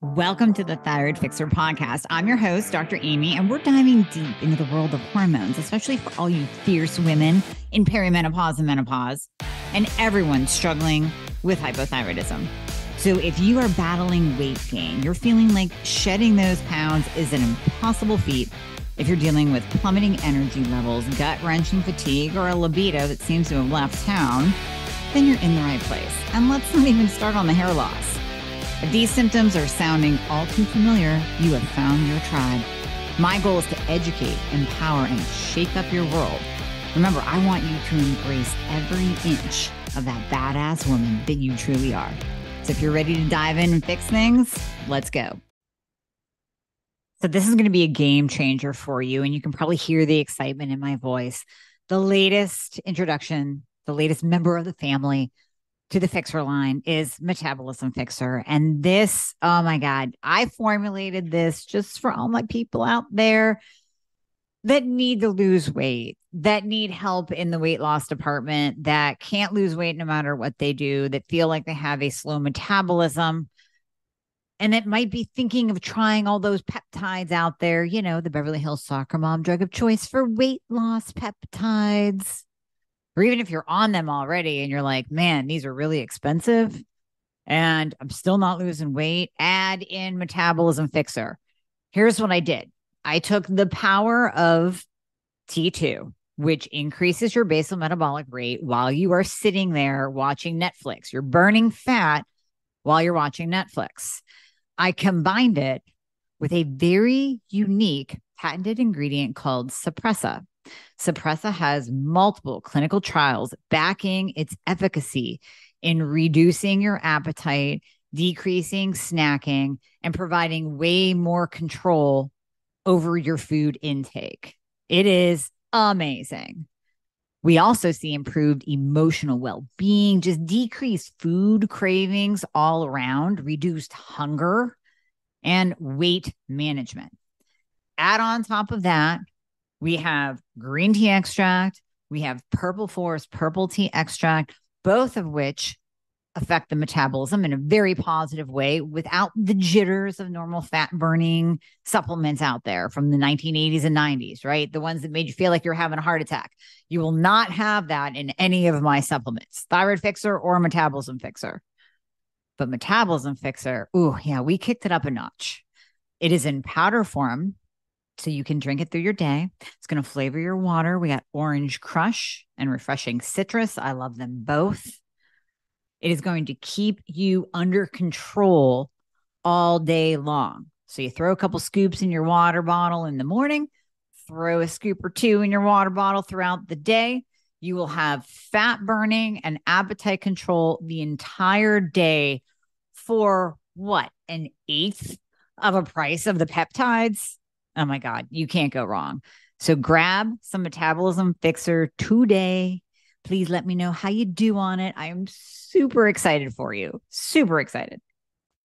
Welcome to the Thyroid Fixer podcast. I'm your host, Dr. Amy, and we're diving deep into the world of hormones, especially for all you fierce women in perimenopause and menopause, and everyone struggling with hypothyroidism. So if you are battling weight gain, you're feeling like shedding those pounds is an impossible feat, if you're dealing with plummeting energy levels, gut-wrenching fatigue, or a libido that seems to have left town, then you're in the right place. And let's not even start on the hair loss. If these symptoms are sounding all too familiar, you have found your tribe. My goal is to educate, empower, and shake up your world. Remember, I want you to embrace every inch of that badass woman that you truly are. So if you're ready to dive in and fix things, let's go. So this is going to be a game changer for you, and you can probably hear the excitement in my voice. The latest introduction, the latest member of the family to the Fixer line is Metabolism Fixer. And this, oh my God, I formulated this just for all my people out there that need to lose weight, that need help in the weight loss department, that can't lose weight no matter what they do, that feel like they have a slow metabolism, and that might be thinking of trying all those peptides out there, you know, the Beverly Hills soccer mom drug of choice for weight loss peptides. Or even if you're on them already and you're like, man, these are really expensive and I'm still not losing weight, add in Metabolism Fixer. Here's what I did. I took the power of T2, which increases your basal metabolic rate while you are sitting there watching Netflix. You're burning fat while you're watching Netflix. I combined it with a very unique patented ingredient called Suppressa. Suppressa has multiple clinical trials backing its efficacy in reducing your appetite, decreasing snacking, and providing way more control over your food intake. It is amazing. We also see improved emotional well-being, just decreased food cravings all around, reduced hunger, and weight management. Add on top of that, we have green tea extract. We have purple forest purple tea extract, both of which affect the metabolism in a very positive way without the jitters of normal fat burning supplements out there from the 1980s and 90s, right? The ones that made you feel like you're having a heart attack. You will not have that in any of my supplements, Thyroid Fixer or Metabolism Fixer. But Metabolism Fixer, ooh, yeah, we kicked it up a notch. It is in powder form, so you can drink it through your day. It's going to flavor your water. We got orange crush and refreshing citrus. I love them both. It is going to keep you under control all day long. So you throw a couple scoops in your water bottle in the morning, throw a scoop or two in your water bottle throughout the day. You will have fat burning and appetite control the entire day for what? An eighth of a price of the peptides? Oh my God, you can't go wrong. So grab some Metabolism Fixer today. Please let me know how you do on it. I am super excited for you. Super excited.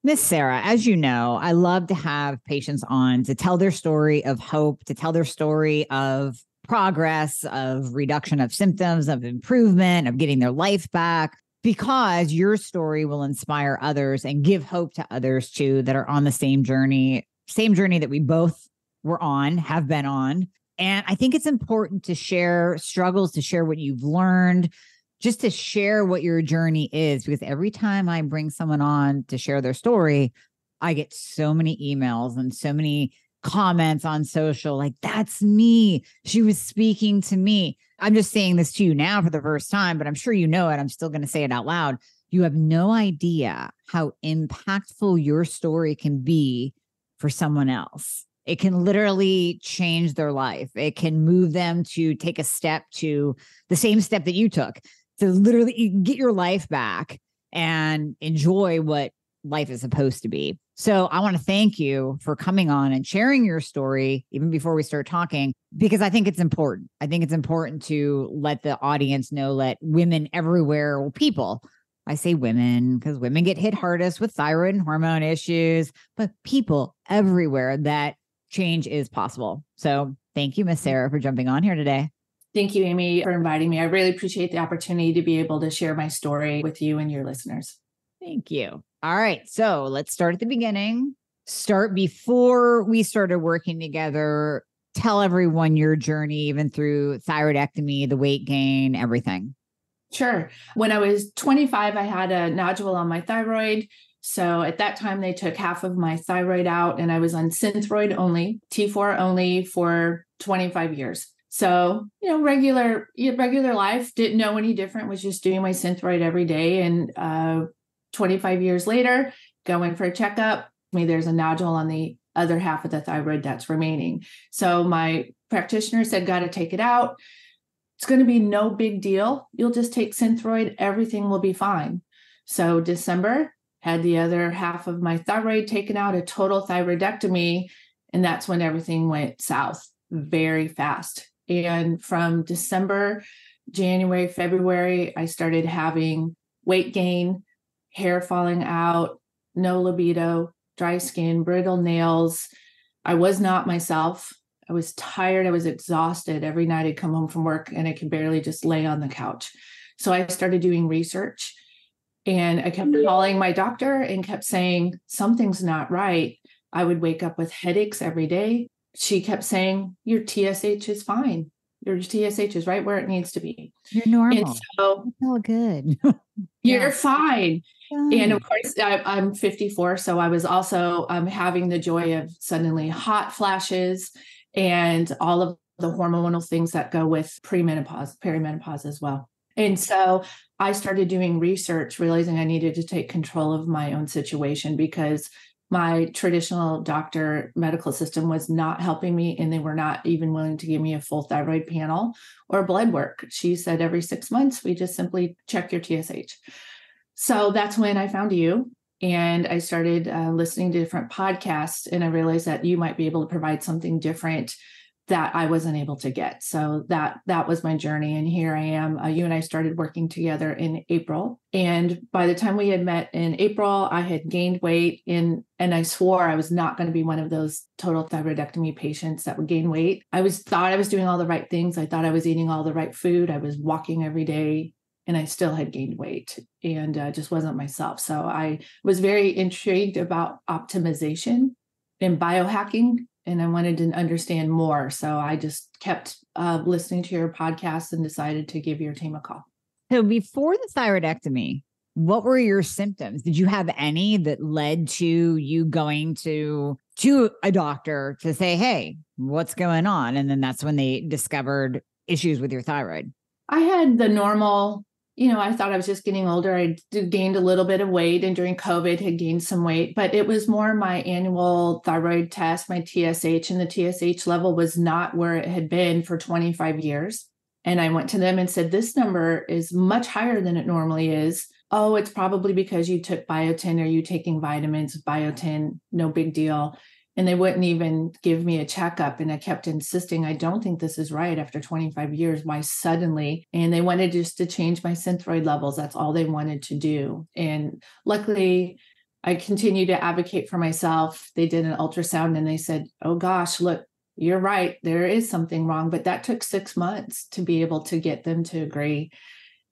Miss Sarah, as you know, I love to have patients on to tell their story of hope, to tell their story of progress, of reduction of symptoms, of improvement, of getting their life back, because your story will inspire others and give hope to others too that are on the same journey that we both were on, have been on. And I think it's important to share struggles, to share what you've learned, just to share what your journey is, because every time I bring someone on to share their story, I get so many emails and so many comments on social, like, that's me. She was speaking to me. I'm just saying this to you now for the first time, but I'm sure you know it. I'm still going to say it out loud. You have no idea how impactful your story can be for someone else. It can literally change their life. It can move them to take a step to the same step that you took, to literally get your life back and enjoy what life is supposed to be. So I want to thank you for coming on and sharing your story, even before we start talking, because I think it's important. I think it's important to let the audience know, let women everywhere, well, people, I say women because women get hit hardest with thyroid and hormone issues, but people everywhere, that change is possible. So thank you, Miss Sarah, for jumping on here today. Thank you, Amy, for inviting me. I really appreciate the opportunity to be able to share my story with you and your listeners. Thank you. All right. So let's start at the beginning. start before we started working together. Tell everyone your journey, even through thyroidectomy, the weight gain, everything. Sure. When I was 25, I had a nodule on my thyroid. So at that time, they took half of my thyroid out, and I was on Synthroid only, T4 only for 25 years. So, regular life, didn't know any different, was just doing my Synthroid every day. And 25 years later, going for a checkup, there's a nodule on the other half of the thyroid that's remaining. So my practitioner said, got to take it out. It's going to be no big deal. You'll just take Synthroid. Everything will be fine. So December, had the other half of my thyroid taken out, a total thyroidectomy. And that's when everything went south very fast. And from December, January, February, I started having weight gain, hair falling out, no libido, dry skin, brittle nails. I was not myself. I was tired. I was exhausted. Every night I'd come home from work and I could barely just lay on the couch. So I started doing research, and I kept calling my doctor and kept saying, something's not right. I would wake up with headaches every day. She kept saying, your TSH is fine. Your TSH is right where it needs to be. You're normal. And so it's all good. You're fine. And of course, I'm 54. So I was also having the joy of suddenly hot flashes and all of the hormonal things that go with premenopause, perimenopause as well. And so I started doing research, realizing I needed to take control of my own situation, because my traditional doctor medical system was not helping me, and they were not even willing to give me a full thyroid panel or blood work. She said every 6 months, we just simply check your TSH. So that's when I found you, and I started listening to different podcasts, and I realized that you might be able to provide something different that I wasn't able to get. So that was my journey. And here I am. You and I started working together in April. And by the time we had met in April, I had gained weight, and I swore I was not going to be one of those total thyroidectomy patients that would gain weight. Thought I was doing all the right things. I thought I was eating all the right food. I was walking every day, and I still had gained weight and just wasn't myself. So I was very intrigued about optimization and biohacking, and I wanted to understand more. So I just kept listening to your podcast and decided to give your team a call. So before the thyroidectomy, what were your symptoms? Did you have any that led to you going to a doctor to say, hey, what's going on? And then that's when they discovered issues with your thyroid. I had the normal, I thought I was just getting older. I gained a little bit of weight, and during COVID had gained some weight, but it was more my annual thyroid test, my TSH, and the TSH level was not where it had been for 25 years. And I went to them and said, this number is much higher than it normally is. Oh, it's probably because you took biotin. Are you taking vitamins? Biotin, no big deal. And they wouldn't even give me a checkup. And I kept insisting, I don't think this is right after 25 years. Why suddenly? And they wanted just to change my Synthroid levels. That's all they wanted to do. And luckily, I continued to advocate for myself. They did an ultrasound and they said, oh gosh, look, you're right. There is something wrong. But that took 6 months to be able to get them to agree,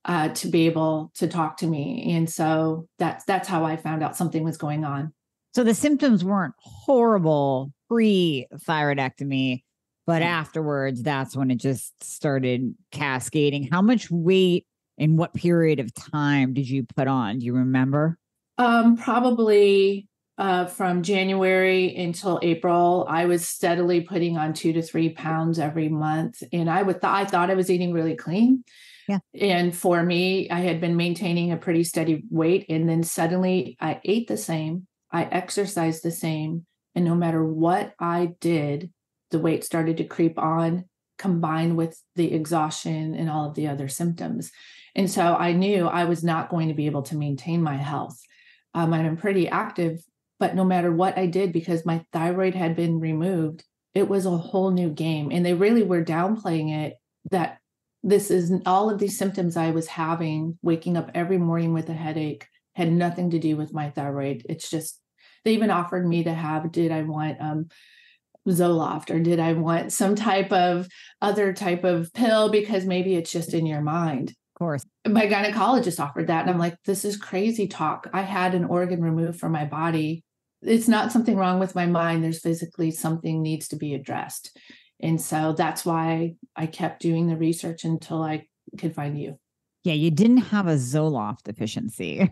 to be able to talk to me. And so that's how I found out something was going on. So the symptoms weren't horrible pre-thyroidectomy, but afterwards, that's when it just started cascading. How much weight in what period of time did you put on? Do you remember? Probably from January until April, I was steadily putting on 2 to 3 pounds every month. And I thought I was eating really clean. Yeah. And for me, I had been maintaining a pretty steady weight. And then suddenly I ate the same. I exercised the same, and no matter what I did, the weight started to creep on, combined with the exhaustion and all of the other symptoms. And so I knew I was not going to be able to maintain my health. I'm pretty active, but no matter what I did, because my thyroid had been removed, it was a whole new game. And they really were downplaying it, that this is all of these symptoms I was having, waking up every morning with a headache, had nothing to do with my thyroid. It's just, they even offered me to have, did I want Zoloft, or did I want some type of other type of pill, because maybe it's just in your mind. Of course. My gynecologist offered that. And I'm like, this is crazy talk. I had an organ removed from my body it's not something wrong with my mind. There's physically something needs to be addressed. And so that's why I kept doing the research until I could find you. Yeah, you didn't have a Zoloft deficiency.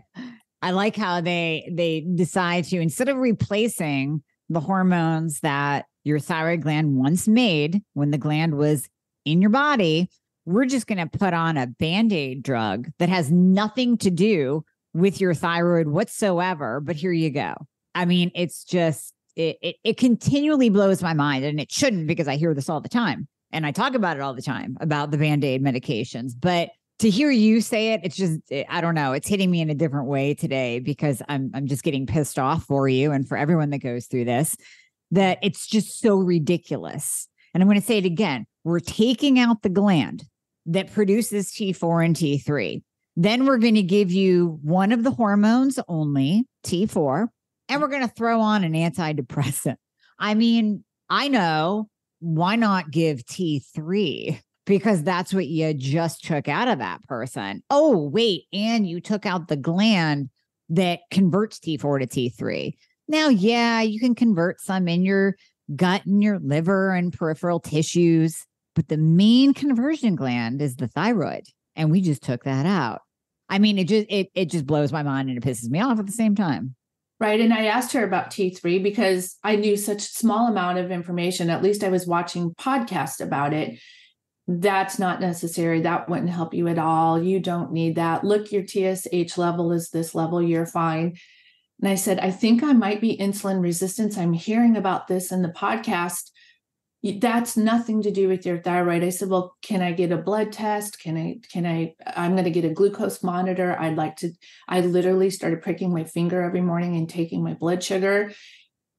I like how they decide to, instead of replacing the hormones that your thyroid gland once made when the gland was in your body, we're just going to put on a Band-Aid drug that has nothing to do with your thyroid whatsoever. But here you go. I mean, it's just, it continually blows my mind, and it shouldn't, because I hear this all the time and I talk about it all the time about the Band-Aid medications. But to hear you say it, it's just, I don't know, it's hitting me in a different way today, because I'm just getting pissed off for you and for everyone that goes through this, that it's just so ridiculous. And I'm going to say it again. We're taking out the gland that produces T4 and T3. Then we're going to give you one of the hormones only, T4, and we're going to throw on an antidepressant. I mean, I know, why not give T3? Because that's what you just took out of that person. Oh, wait, and you took out the gland that converts T4 to T3. Now, yeah, you can convert some in your gut and your liver and peripheral tissues, but the main conversion gland is the thyroid, and we just took that out. I mean, it just blows my mind, and it pisses me off at the same time. Right. And I asked her about T3 because I knew such small amount of information. At least I was watching podcasts about it. That's not necessary. That wouldn't help you at all. You don't need that. Look, your TSH level is this level. You're fine. And I said, I think I might be insulin resistant. I'm hearing about this in the podcast. That's nothing to do with your thyroid. I said, well, can I get a blood test? I'm going to get a glucose monitor. I literally started pricking my finger every morning and taking my blood sugar.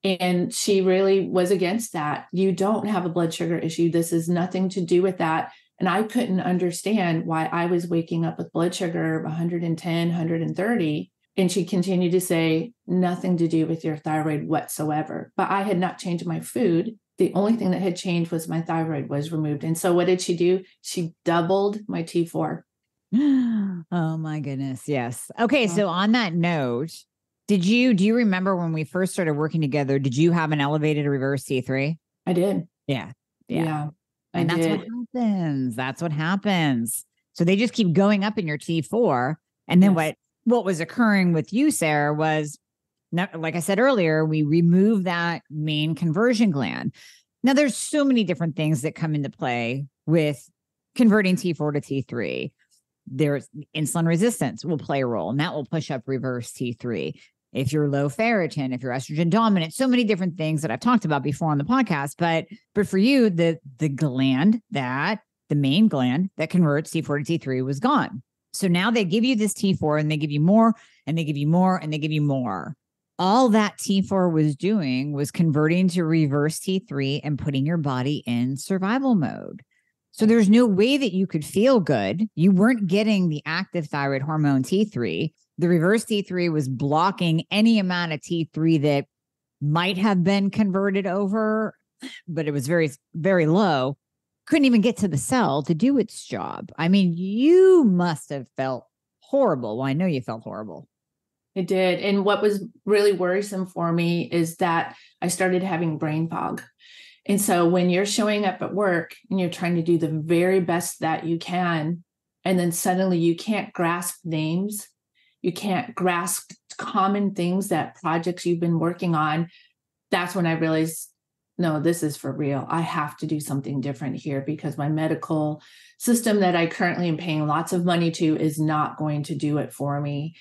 And she really was against that. You don't have a blood sugar issue. This is nothing to do with that. And I couldn't understand why I was waking up with blood sugar of 110, 130. And she continued to say, nothing to do with your thyroid whatsoever. But I had not changed my food. The only thing that had changed was my thyroid was removed. And so what did she do? She doubled my T4. Oh my goodness. Yes. Okay. So on that note, do you remember when we first started working together, did you have an elevated reverse T3? I did. Yeah. And that's what happens. That's what happens. So they just keep going up in your T4. And then what was occurring with you, Sarah, was, like I said earlier, we remove that main conversion gland. Now, there's so many different things that come into play with converting T4 to T3. There's insulin resistance will play a role, and that will push up reverse T3. If you're low ferritin, if you're estrogen dominant, so many different things that I've talked about before on the podcast. But for you, the main gland that converts T4 to T3 was gone. So now they give you this T4, and they give you more, and they give you more, and they give you more. All that T4 was doing was converting to reverse T3 and putting your body in survival mode. So there's no way that you could feel good. You weren't getting the active thyroid hormone T3. The reverse T3 was blocking any amount of T3 that might have been converted over, but it was very, very low. Couldn't even get to the cell to do its job. I mean, you must have felt horrible. Well, I know you felt horrible. It did. And what was really worrisome for me is that I started having brain fog. And so when you're showing up at work and you're trying to do the very best that you can, and then suddenly you can't grasp names, you can't grasp common things, that projects you've been working on, that's when I realized, no, this is for real. I have to do something different here, because my medical system that I currently am paying lots of money to is not going to do it for me.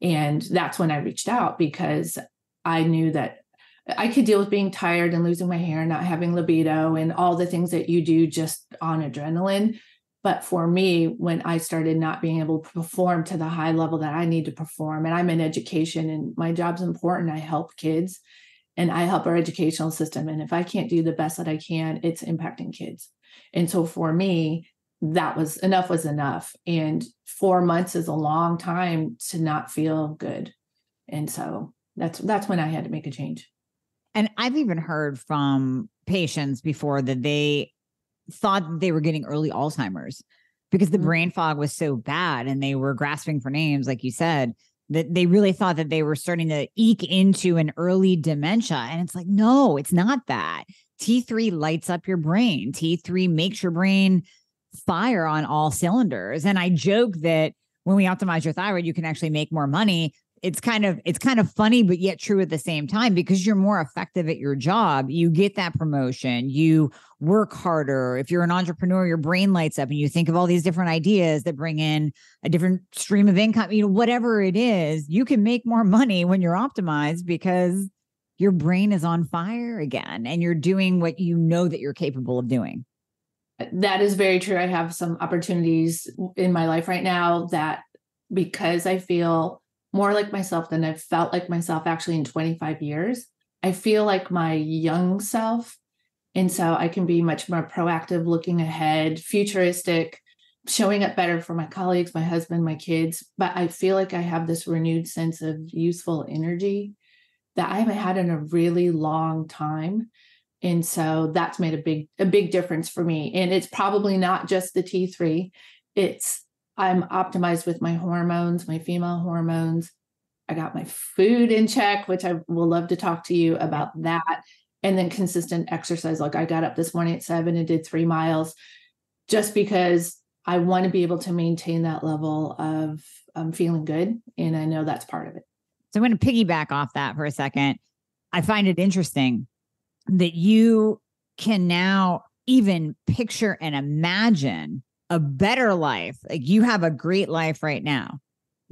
And that's when I reached out, because I knew that I could deal with being tired and losing my hair, not having libido, and all the things that you do just on adrenaline. But for me, when I started not being able to perform to the high level that I need to perform, and I'm in education and my job's important, I help kids and I help our educational system. And if I can't do the best that I can, it's impacting kids. And so for me, that was enough. And 4 months is a long time to not feel good. And so that's when I had to make a change. And I've even heard from patients before that they thought that they were getting early Alzheimer's because the brain fog was so bad and they were grasping for names, like you said. that they really thought that they were starting to eke into an early dementia. And it's like, no, it's not that. T3 lights up your brain. T3 makes your brain fire on all cylinders. And I joke that when we optimize your thyroid, you can actually make more money. It's kind of funny, but yet true at the same time, because you're more effective at your job. You get that promotion, you work harder. If you're an entrepreneur, your brain lights up and you think of all these different ideas that bring in a different stream of income, whatever it is, you can make more money when you're optimized because your brain is on fire again and you're doing what you know that you're capable of doing. That is very true. I have some opportunities in my life right now that, because I feel more like myself than I've felt like myself actually in 25 years, I feel like my young self. And so I can be much more proactive, looking ahead, futuristic, showing up better for my colleagues, my husband, my kids. But I feel like I have this renewed sense of youthful energy that I haven't had in a really long time. And so that's made a big difference for me. And it's probably not just the T3. I'm optimized with my hormones, my female hormones. I got my food in check, which I will love to talk to you about that. And then consistent exercise. Like I got up this morning at 7 and did 3 miles just because I want to be able to maintain that level of feeling good. And I know that's part of it. So I'm going to piggyback off that for a second. I find it interesting that you can now even picture and imagine a better life. Like you have a great life right now.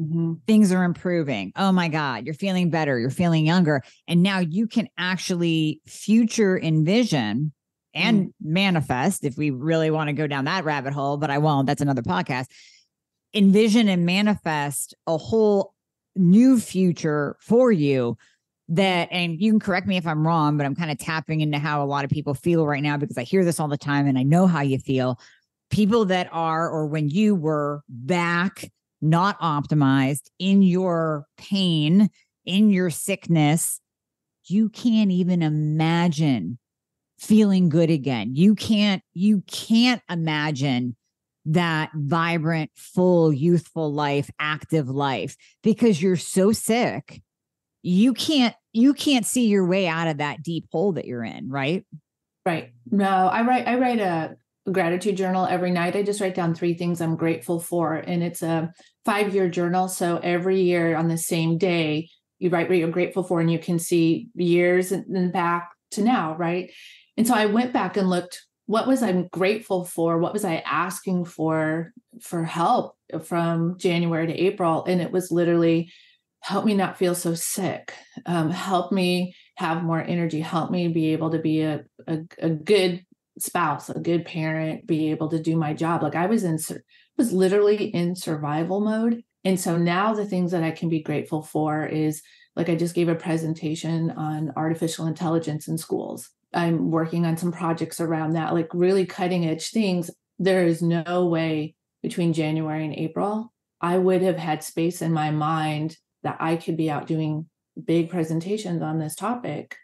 Mm-hmm. Things are improving. Oh my God, you're feeling better. You're feeling younger. And now you can actually future envision and manifest, if we really want to go down that rabbit hole, but I won't. That's another podcast. Envision and manifest a whole new future for you that, and you can correct me if I'm wrong, but I'm kind of tapping into how a lot of people feel right now because I hear this all the time and I know how you feel. People that are, or when you were back, not optimized, in your pain, in your sickness, you can't even imagine feeling good again. You can't imagine that vibrant, full, youthful life, active life, because you're so sick. You can't see your way out of that deep hole that you're in, right? Right. No, I write a gratitude journal every night. I just write down 3 things I'm grateful for. And it's a 5-year journal. So every year on the same day, you write what you're grateful for and you can see years and then back to now, right? And so I went back and looked, what was I grateful for? What was I asking for help from January to April? And it was literally, help me not feel so sick. Help me have more energy. Help me be able to be a good spouse, a good parent, be able to do my job. Like I was literally in survival mode. And so now the things that I can be grateful for is, like, I just gave a presentation on artificial intelligence in schools. I'm working on some projects around that, like really cutting edge things. There is no way between January and April I would have had space in my mind that I could be out doing big presentations on this topic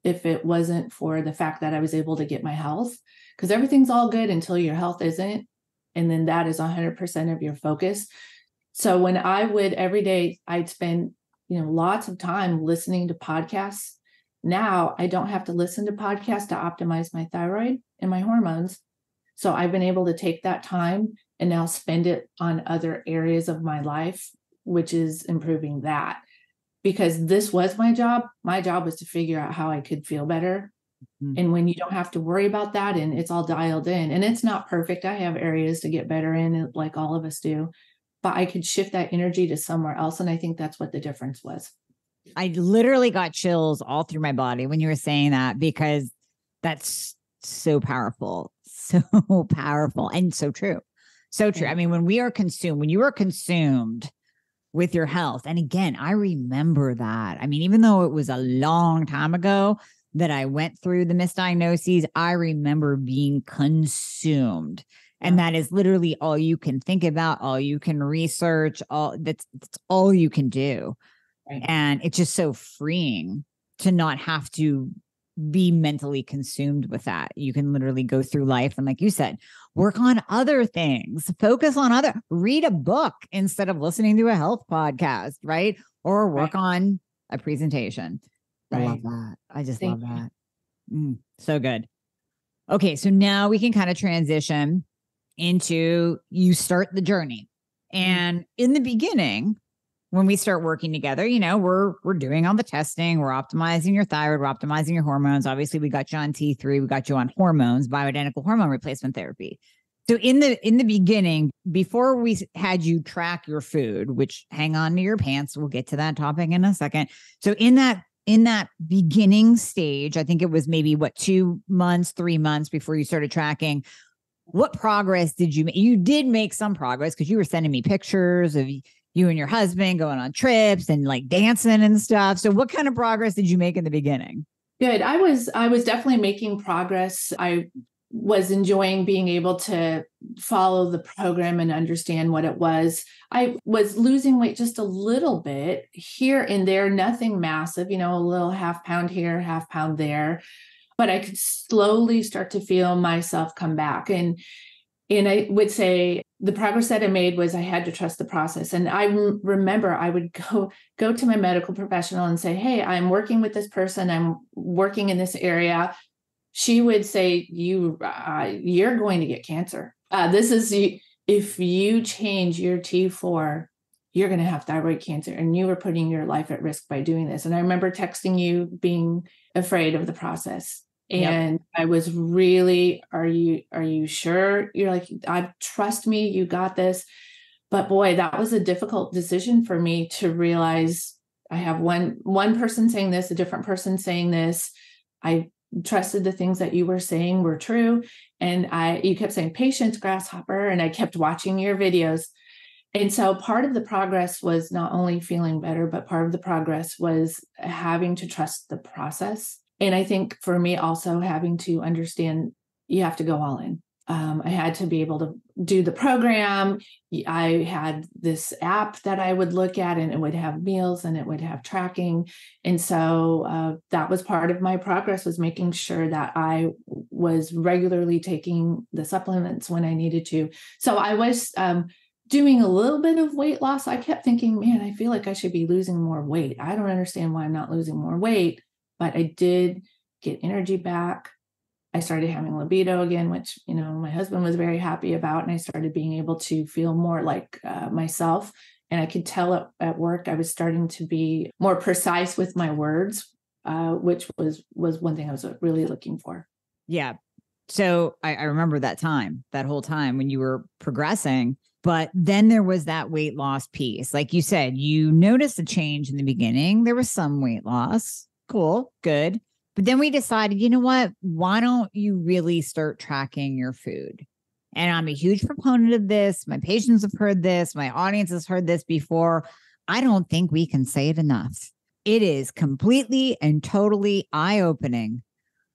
if it wasn't for the fact that I was able to get my health, because everything's all good until your health isn't. And then that is 100% of your focus. So when I would every day, I'd spend, lots of time listening to podcasts. Now I don't have to listen to podcasts to optimize my thyroid and my hormones. So I've been able to take that time and now spend it on other areas of my life, which is improving that. Because this was my job. My job was to figure out how I could feel better. Mm-hmm. And when you don't have to worry about that and it's all dialed in, and it's not perfect. I have areas to get better in, like all of us do, but I could shift that energy to somewhere else. And I think that's what the difference was. I literally got chills all through my body when you were saying that, because that's so powerful, and so true. So true. I mean, when you are consumed with your health. And again, I remember that. I mean, even though it was a long time ago that I went through the misdiagnoses, I remember being consumed. And that is literally all you can think about, all you can research, that's all you can do. Right. And it's just so freeing to not have to be mentally consumed with that. You can literally go through life and, like you said, work on other things, focus on read a book instead of listening to a health podcast, right? Or work on a presentation. I love that. I just love that. So good. Okay. So now we can kind of transition into you start the journey. And in the beginning, when we start working together, you know, we're doing all the testing, we're optimizing your thyroid, we're optimizing your hormones. Obviously, we got you on T3, we got you on hormones, bioidentical hormone replacement therapy. So in the beginning, before we had you track your food, which hang on to your pants, we'll get to that topic in a second. So in that beginning stage, I think it was maybe 2 months, 3 months before you started tracking. What progress did you make? You did make some progress because you were sending me pictures of you and your husband going on trips and like dancing and stuff. So what kind of progress did you make in the beginning? Good. I was definitely making progress. I was enjoying being able to follow the program and understand what it was. I was losing weight just a little bit here and there, nothing massive, you know, a little half pound here, half pound there, but I could slowly start to feel myself come back. And I would say the progress that I made was I had to trust the process. And I remember I would go to my medical professional and say, hey, I'm working with this person. I'm working in this area. She would say, you're going to get cancer. If you change your T4, you're going to have thyroid cancer. And you were putting your life at risk by doing this. And I remember texting you being afraid of the process. And I was really, are you sure? You're like, trust me, you got this. But boy, that was a difficult decision for me to realize I have one person saying this, a different person saying this. I trusted the things that you were saying were true. And you kept saying patience, grasshopper, and I kept watching your videos. And so part of the progress was not only feeling better, but part of the progress was having to trust the process. And I think for me also having to understand you have to go all in. I had to be able to do the program. I had this app that I would look at and it would have meals and it would have tracking. And so that was part of my progress, was making sure that I was regularly taking the supplements when I needed to. So I was doing a little bit of weight loss. I kept thinking, man, I feel like I should be losing more weight. I don't understand why I'm not losing more weight. But I did get energy back. I started having libido again, which, you know, my husband was very happy about. And I started being able to feel more like myself. And I could tell at work, I was starting to be more precise with my words, which was one thing I was really looking for. Yeah. So I remember that whole time when you were progressing. But then there was that weight loss piece. Like you said, you noticed a change in the beginning. There was some weight loss. Cool. Good. But then we decided, you know what? Why don't you really start tracking your food? And I'm a huge proponent of this. My patients have heard this. My audience has heard this before. I don't think we can say it enough. It is completely and totally eye-opening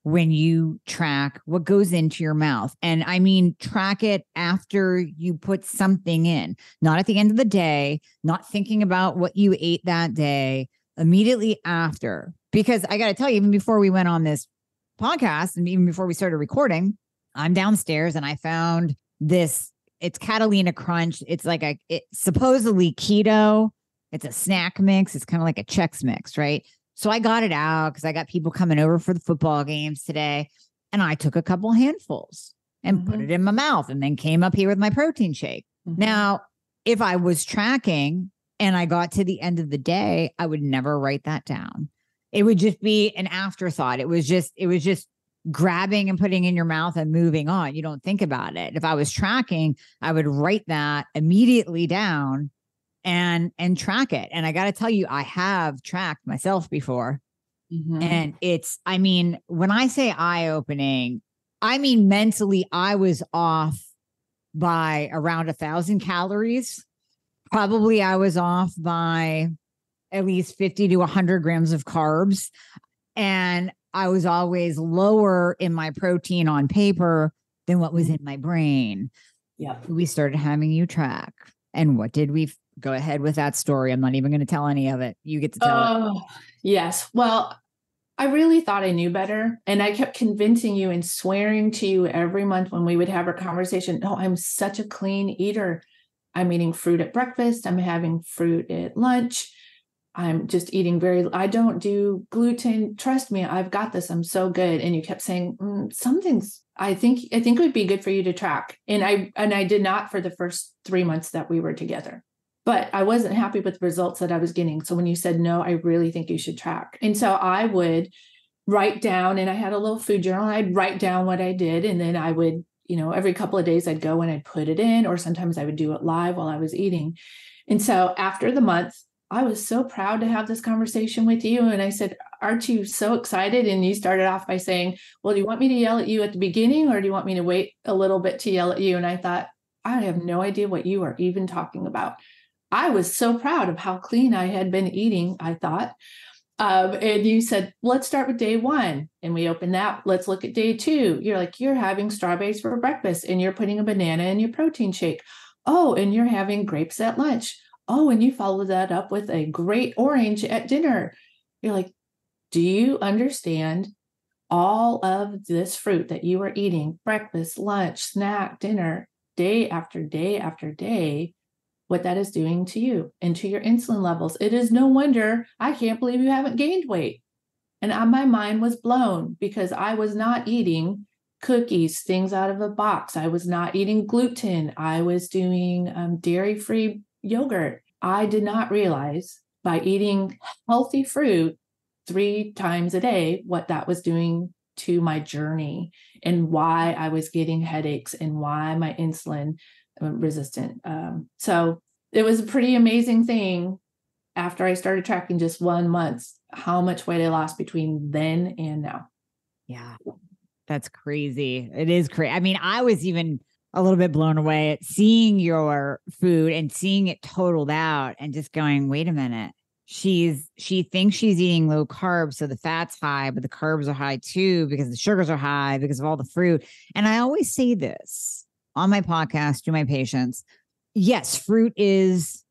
when you track what goes into your mouth. And I mean, track it after you put something in, not at the end of the day, not thinking about what you ate that day, immediately after. Because I got to tell you, even before we went on this podcast and even before we started recording, I'm downstairs and I found this. It's Catalina Crunch. It's like it's supposedly keto. It's a snack mix. It's kind of like a Chex Mix, right? So I got it out because I got people coming over for the football games today. And I took a couple handfuls and put it in my mouth and then came up here with my protein shake. Now, if I was tracking and I got to the end of the day, I would never write that down. It would just be an afterthought. It was just grabbing and putting in your mouth and moving on. You don't think about it. If I was tracking, I would write that immediately down and track it. And I got to tell you, I have tracked myself before. And I mean, when I say eye-opening, I mean, mentally, I was off by around 1,000 calories. Probably I was off by at least 50 to 100 grams of carbs. And I was always lower in my protein on paper than what was in my brain. Yeah. We started having you track. And what did we go ahead with that story? I'm not even going to tell any of it. You get to tell it. Yes. Well, I really thought I knew better. And I kept convincing you and swearing to you every month when we would have our conversation, no, I'm such a clean eater. I'm eating fruit at breakfast. I'm having fruit at lunch. I'm just eating I don't do gluten. Trust me, I've got this. I'm so good. And you kept saying, I think it would be good for you to track. And I did not for the first 3 months that we were together. But I wasn't happy with the results that I was getting. So when you said, no, I really think you should track. And so I would write down, and I had a little food journal. I'd write down what I did. And then I would, every couple of days I'd go and I'd put it in, or sometimes I would do it live while I was eating. And so after the month, I was so proud to have this conversation with you. And I said, aren't you so excited? And you started off by saying, well, do you want me to yell at you at the beginning, or do you want me to wait a little bit to yell at you? And I thought, I have no idea what you are even talking about. I was so proud of how clean I had been eating, I thought. And you said, let's start with day 1. And we opened that. Let's look at day 2. You're like, you're having strawberries for breakfast and you're putting a banana in your protein shake. Oh, and you're having grapes at lunch. Oh, and you followed that up with a great orange at dinner. You're like, do you understand all of this fruit that you are eating, breakfast, lunch, snack, dinner, day after day after day, what that is doing to you and to your insulin levels? It is no wonder I can't believe you haven't gained weight. And my mind was blown because I was not eating cookies, things out of a box. I was not eating gluten. I was doing dairy-free yogurt. I did not realize by eating healthy fruit 3 times a day what that was doing to my journey and why I was getting headaches and why my insulin resistant. So it was a pretty amazing thing after I started tracking just 1 month, how much weight I lost between then and now. Yeah, that's crazy. It is crazy. I mean, I was even a little bit blown away at seeing your food and seeing it totaled out and just going, wait a minute. She thinks she's eating low carbs, so the fat's high, but the carbs are high too because the sugars are high because of all the fruit. And I always say this on my podcast to my patients. Yes, fruit is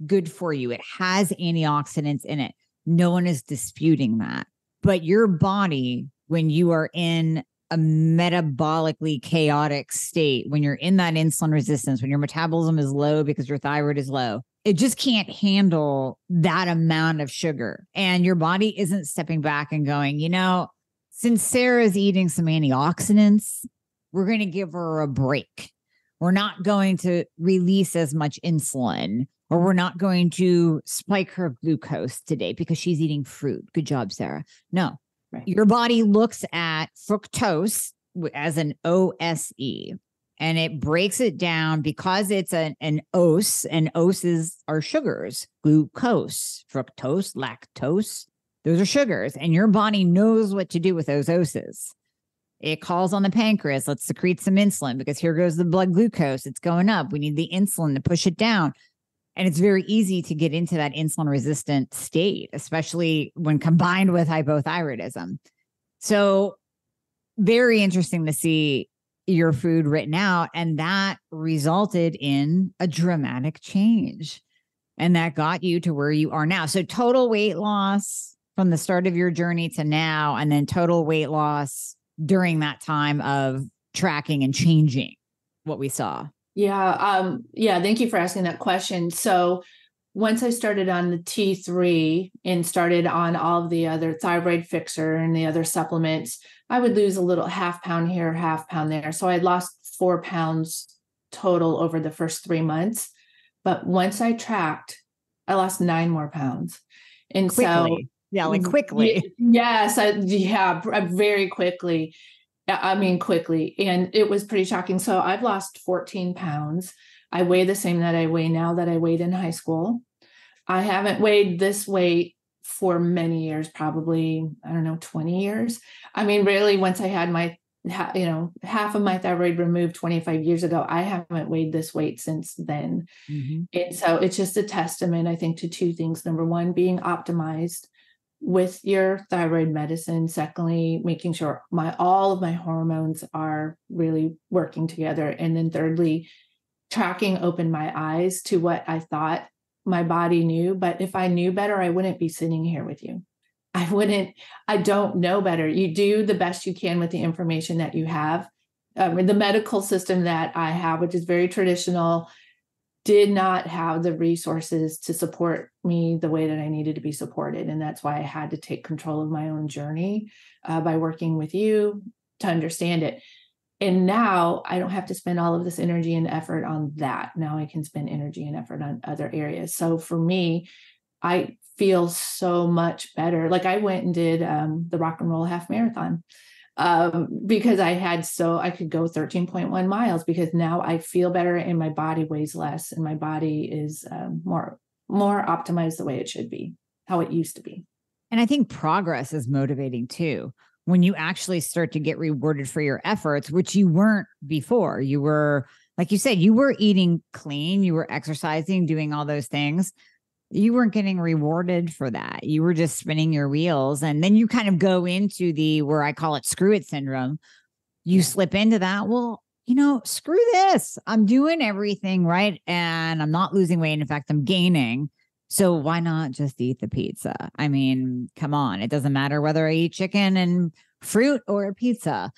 good for you. It has antioxidants in it. No one is disputing that. But your body, when you are in a metabolically chaotic state, when you're in that insulin resistance, when your metabolism is low because your thyroid is low, it just can't handle that amount of sugar. And your body isn't stepping back and going, since Sarah's eating some antioxidants, we're going to give her a break. We're not going to release as much insulin, or we're not going to spike her glucose today because she's eating fruit. Good job, Sarah. No. Right. Your body looks at fructose as an OSE, and it breaks it down because it's an OS, and OSes are sugars, glucose, fructose, lactose. Those are sugars, and your body knows what to do with those OSes. It calls on the pancreas. Let's secrete some insulin because here goes the blood glucose. It's going up. We need the insulin to push it down. And it's very easy to get into that insulin resistant state, especially when combined with hypothyroidism. So very interesting to see your food written out. And that resulted in a dramatic change. And that got you to where you are now. So total weight loss from the start of your journey to now, and then total weight loss during that time of tracking and changing what we saw. Yeah. Thank you for asking that question. So once I started on the T3 and started on all of the other thyroid fixer and the other supplements, I would lose a little half pound here, half pound there. So I lost 4 pounds total over the first 3 months. But once I tracked, I lost 9 more pounds. And quickly. Quickly. Yes. Very quickly. Quickly. And it was pretty shocking. So I've lost 14 pounds. I weigh the same that I weigh now that I weighed in high school. I haven't weighed this weight for many years, probably, 20 years. Really, once I had my, half of my thyroid removed 25 years ago, I haven't weighed this weight since then. Mm-hmm. And so it's just a testament, I think, to 2 things. Number 1, being optimized with your thyroid medicine. Secondly, making sure all of my hormones are really working together. And then thirdly, tracking opened my eyes to what I thought my body knew. But if I knew better, I wouldn't be sitting here with you. I don't know better. You do the best you can with the information that you have. The medical system that I have, which is very traditional, did not have the resources to support me the way that I needed to be supported. And that's why I had to take control of my own journey by working with you to understand it. And now I don't have to spend all of this energy and effort on that. Now I can spend energy and effort on other areas. So for me, I feel so much better. Like I went and did the Rock and Roll Half Marathon because I could go 13.1 miles because now I feel better and my body weighs less and my body is more optimized the way it should be, how it used to be. And I think progress is motivating too. When you actually start to get rewarded for your efforts, which you weren't before. You were, like you said, you were eating clean, you were exercising, doing all those things. You weren't getting rewarded for that. You were just spinning your wheels. And then you kind of go into where I call it screw it syndrome. You slip into that. Well, screw this. I'm doing everything right. And I'm not losing weight. In fact, I'm gaining. So why not just eat the pizza? I mean, come on. It doesn't matter whether I eat chicken and fruit or a pizza.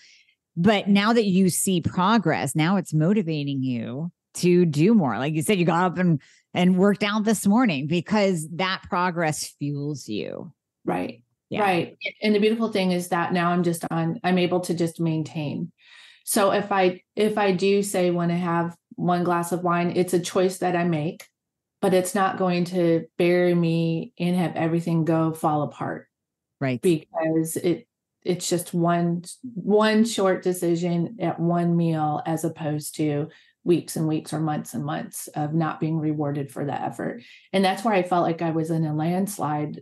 But now that you see progress, now it's motivating you to do more. Like you said, you got up and worked out this morning because that progress fuels you. Right. Yeah. Right. And the beautiful thing is that now I'm able to just maintain. So if I do say want to have one glass of wine, it's a choice that I make, but it's not going to bury me and have everything fall apart. Right. Because it's just one short decision at one meal, as opposed to weeks and weeks or months and months of not being rewarded for that effort. And that's where I felt like I was in a landslide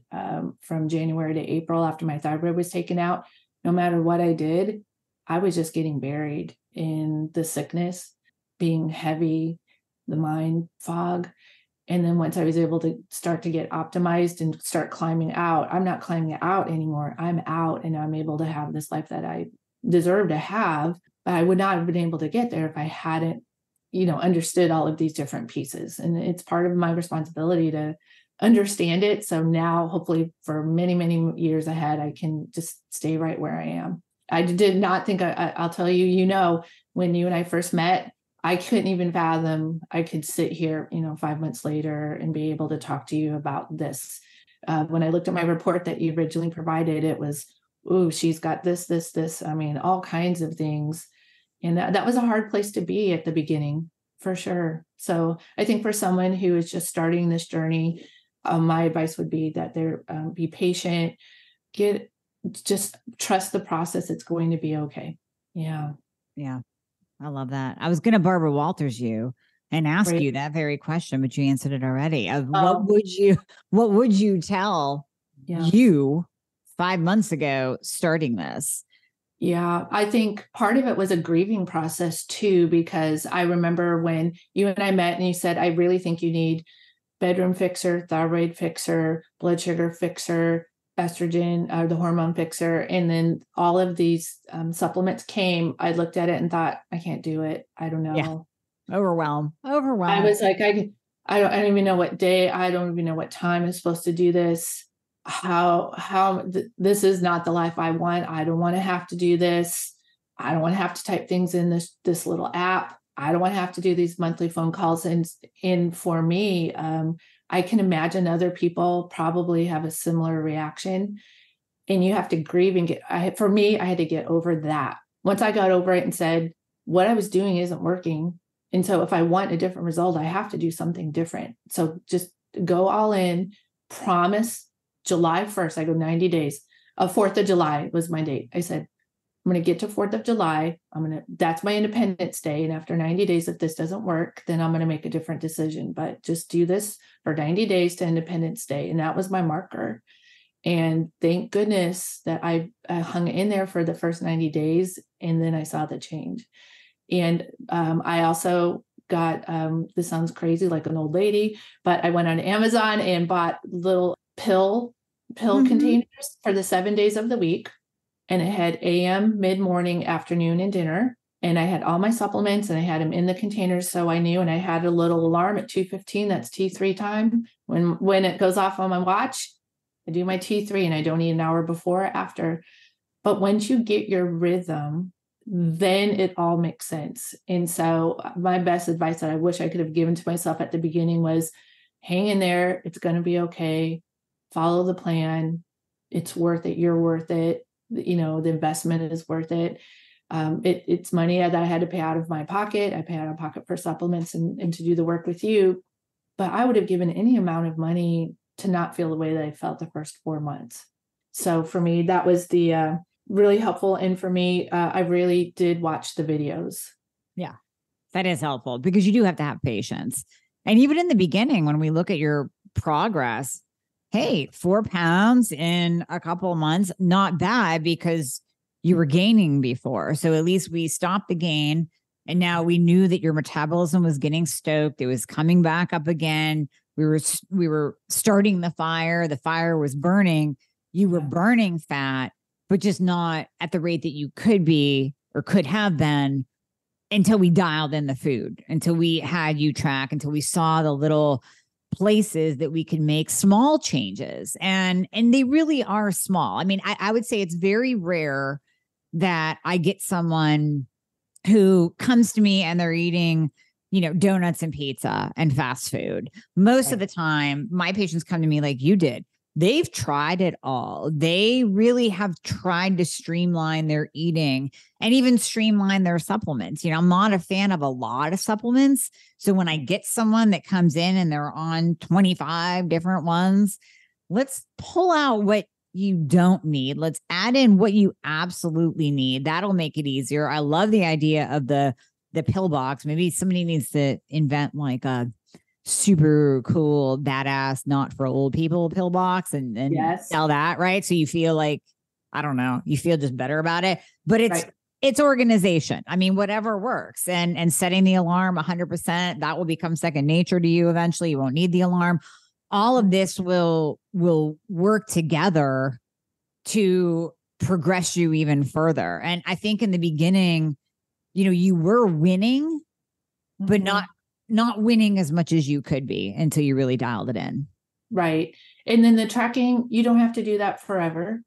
from January to April after my thyroid was taken out. No matter what I did, I was just getting buried in the sickness, being heavy, the mind fog. And then once I was able to start to get optimized and start climbing out, I'm not climbing out anymore. I'm out and I'm able to have this life that I deserve to have. But I would not have been able to get there if I hadn't, understood all of these different pieces. And it's part of my responsibility to understand it. So now, hopefully for many, many years ahead, I can just stay right where I am. I did not think I'll tell you, when you and I first met, I couldn't even fathom I could sit here, 5 months later and be able to talk to you about this. When I looked at my report that you originally provided, it was, ooh, she's got this. I mean, all kinds of things. And that was a hard place to be at the beginning, for sure. So I think for someone who is just starting this journey, my advice would be that be patient, just trust the process. It's going to be okay. Yeah. Yeah. I love that. I was going to Barbara Walters you and ask you that very question, but you answered it already. What would you tell you 5 months ago starting this? Yeah, I think part of it was a grieving process too, because I remember when you and I met and you said, I really think you need bedroom fixer, thyroid fixer, blood sugar fixer, estrogen, the hormone fixer. And then all of these supplements came. I looked at it and thought, I can't do it. I don't know. Yeah. Overwhelmed. I was like, I don't even know what day. I don't even know what time I'm supposed to do this. This is not the life I want. I don't want to have to do this. I don't want to have to type things in this little app. I don't want to have to do these monthly phone calls. And for me, I can imagine other people probably have a similar reaction, and you have to grieve and for me, I had to get over that. Once I got over it and said, what I was doing isn't working. And so if I want a different result, I have to do something different. So just go all in, promise July 1st, I go 90 days. 4th of July was my date. I said, I'm going to get to 4th of July. That's my Independence Day. And after 90 days, if this doesn't work, then I'm going to make a different decision, but just do this for 90 days to Independence Day. And that was my marker. And thank goodness that I hung in there for the first 90 days. And then I saw the change. And I also got, this sounds crazy, like an old lady, but I went on Amazon and bought little pill containers for the 7 days of the week. And it had AM, mid-morning, afternoon, and dinner. And I had all my supplements and I had them in the containers. So I knew, and I had a little alarm at 2:15, that's T3 time. When it goes off on my watch, I do my T3 and I don't eat an hour before or after. But once you get your rhythm, then it all makes sense. And so my best advice that I wish I could have given to myself at the beginning was hang in there. It's going to be okay. Follow the plan. It's worth it. You're worth it. You know, the investment is worth it. It's money that I had to pay out of my pocket. I pay out of pocket for supplements and to do the work with you. But I would have given any amount of money to not feel the way that I felt the first 4 months. So for me, that was the really helpful. And for me, I really did watch the videos. Yeah, that is helpful because you do have to have patience. And even in the beginning, when we look at your progress, hey, 4 pounds in a couple of months, not bad because you were gaining before. So at least we stopped the gain. And now we knew that your metabolism was getting stoked. It was coming back up again. We were starting the fire. The fire was burning. You were burning fat, but just not at the rate that you could be or could have been until we dialed in the food, until we had you track, until we saw the little places that we could make small changes. And they really are small. I mean, I would say it's very rare that I get someone who comes to me and they're eating, donuts and pizza and fast food. Most of the time, my patients come to me like you did. They've tried it all. They really have tried to streamline their eating and even streamline their supplements. I'm not a fan of a lot of supplements. So when I get someone that comes in and they're on 25 different ones, let's pull out what you don't need. Let's add in what you absolutely need. That'll make it easier. I love the idea of the pill box. Maybe somebody needs to invent like a super cool, badass, not for old people pill box and yes. sell that, right? So you feel like, I don't know, you feel just better about it, but it's organization. I mean, whatever works and setting the alarm 100%, that will become second nature to you. Eventually you won't need the alarm. All of this will work together to progress you even further. And I think in the beginning, you were winning, but not winning as much as you could be until you really dialed it in. Right. And then the tracking, you don't have to do that forever.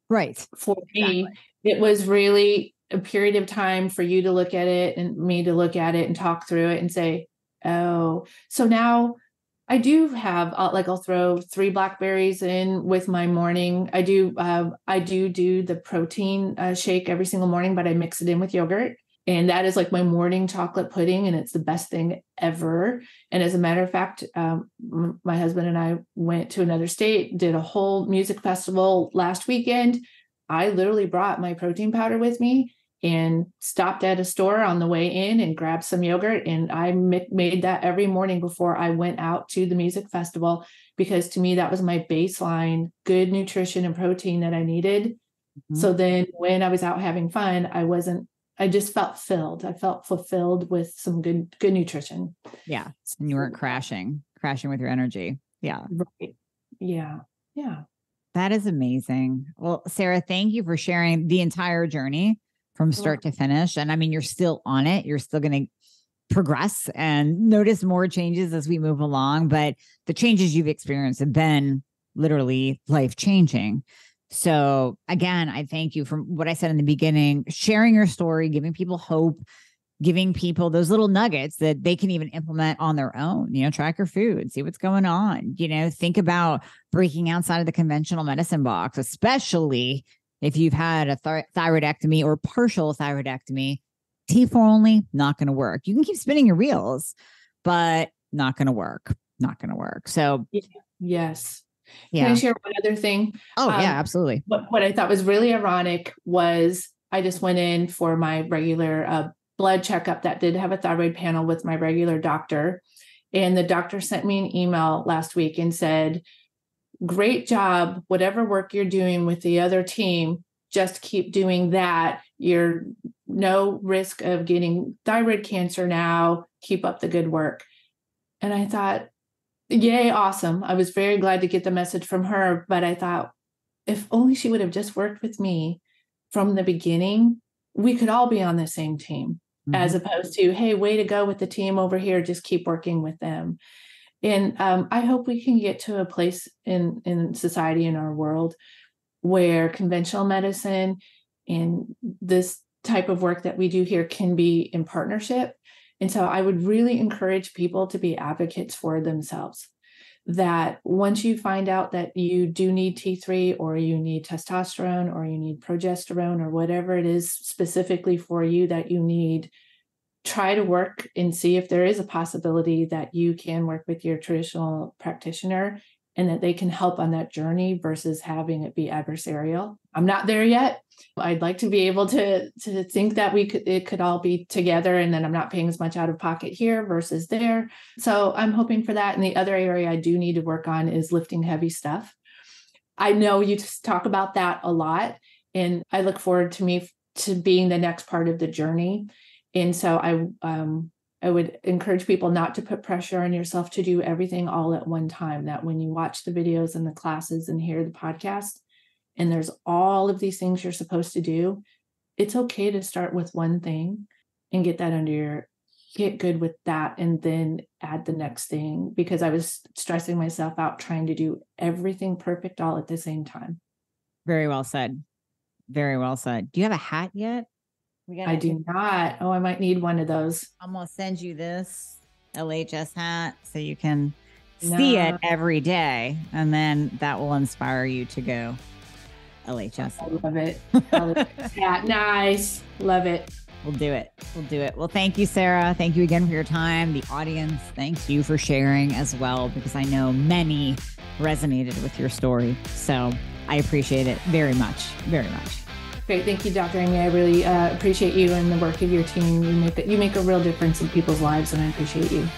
Right. For me, it was really a period of time for you to look at it and me to look at it and talk through it and say, oh, so now I do have, I'll throw 3 blackberries in with my morning. I do the protein shake every single morning, but I mix it in with yogurt. And that is like my morning chocolate pudding. And it's the best thing ever. And as a matter of fact, my husband and I went to another state, did a whole music festival last weekend. I literally brought my protein powder with me and stopped at a store on the way in and grabbed some yogurt. And I made that every morning before I went out to the music festival, because to me, that was my baseline, good nutrition and protein that I needed. Mm-hmm. So then when I was out having fun, I just felt filled. I felt fulfilled with some good nutrition. Yeah. And you weren't crashing with your energy. Yeah. Right. Yeah. Yeah. That is amazing. Well, Sarah, thank you for sharing the entire journey from start to finish. And I mean, you're still on it. You're still going to progress and notice more changes as we move along. But the changes you've experienced have been literally life-changing. So again, I thank you for what I said in the beginning, sharing your story, giving people hope, giving people those little nuggets that they can even implement on their own. Track your food, see what's going on, think about breaking outside of the conventional medicine box, especially if you've had a thyroidectomy or partial thyroidectomy. T4 only, not going to work. You can keep spinning your wheels, but not going to work. Not going to work. So yes. Yeah. Can I share one other thing? Oh, yeah, absolutely. What I thought was really ironic was I just went in for my regular blood checkup that did have a thyroid panel with my regular doctor. And the doctor sent me an email last week and said, great job, whatever work you're doing with the other team, just keep doing that. You're no risk of getting thyroid cancer now. Keep up the good work. And I thought, yay, awesome. I was very glad to get the message from her, but I thought if only she would have just worked with me from the beginning, we could all be on the same team, as opposed to, hey, way to go with the team over here. Just keep working with them. And I hope we can get to a place in society, in our world, where conventional medicine and this type of work that we do here can be in partnership. And so I would really encourage people to be advocates for themselves. That once you find out that you do need T3, or you need testosterone, or you need progesterone, or whatever it is specifically for you that you need, try to work and see if there is a possibility that you can work with your traditional practitioner and that they can help on that journey versus having it be adversarial. I'm not there yet. I'd like to be able to think that it could all be together, and then I'm not paying as much out of pocket here versus there. So I'm hoping for that. And the other area I do need to work on is lifting heavy stuff. I know you talk about that a lot, and I look forward to being the next part of the journey. And so I would encourage people not to put pressure on yourself to do everything all at one time. That when you watch the videos and the classes and hear the podcast, and there's all of these things you're supposed to do, it's okay to start with one thing and get good with that, and then add the next thing, because I was stressing myself out trying to do everything perfect all at the same time. Very well said. Very well said. Do you have a hat yet? I do not. Oh, I might need one of those. I'm going to send you this LHS hat so you can see it every day. And then that will inspire you to go LHS. I love it. Hat. Nice. Love it. We'll do it. We'll do it. Well, thank you, Sarah. Thank you again for your time. The audience, thanks you for sharing as well, because I know many resonated with your story. So I appreciate it very much, very much. Great. Thank you, Dr. Amy. I really appreciate you and the work of your team. You make a real difference in people's lives, and I appreciate you.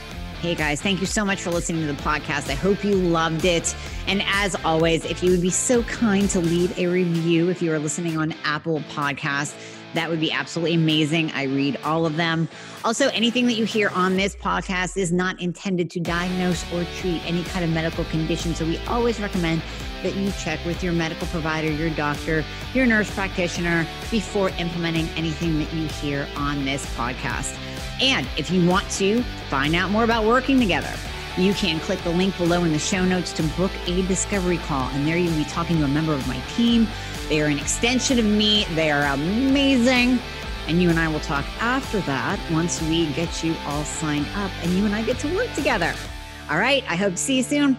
Hey guys, thank you so much for listening to the podcast. I hope you loved it. And as always, if you would be so kind to leave a review if you are listening on Apple Podcasts, that would be absolutely amazing. I read all of them. Also, anything that you hear on this podcast is not intended to diagnose or treat any kind of medical condition. So we always recommend that you check with your medical provider, your doctor, your nurse practitioner before implementing anything that you hear on this podcast. And if you want to find out more about working together, you can click the link below in the show notes to book a discovery call. And there you'll be talking to a member of my team. They are an extension of me. They are amazing. And you and I will talk after that once we get you all signed up and you and I get to work together. All right. I hope to see you soon.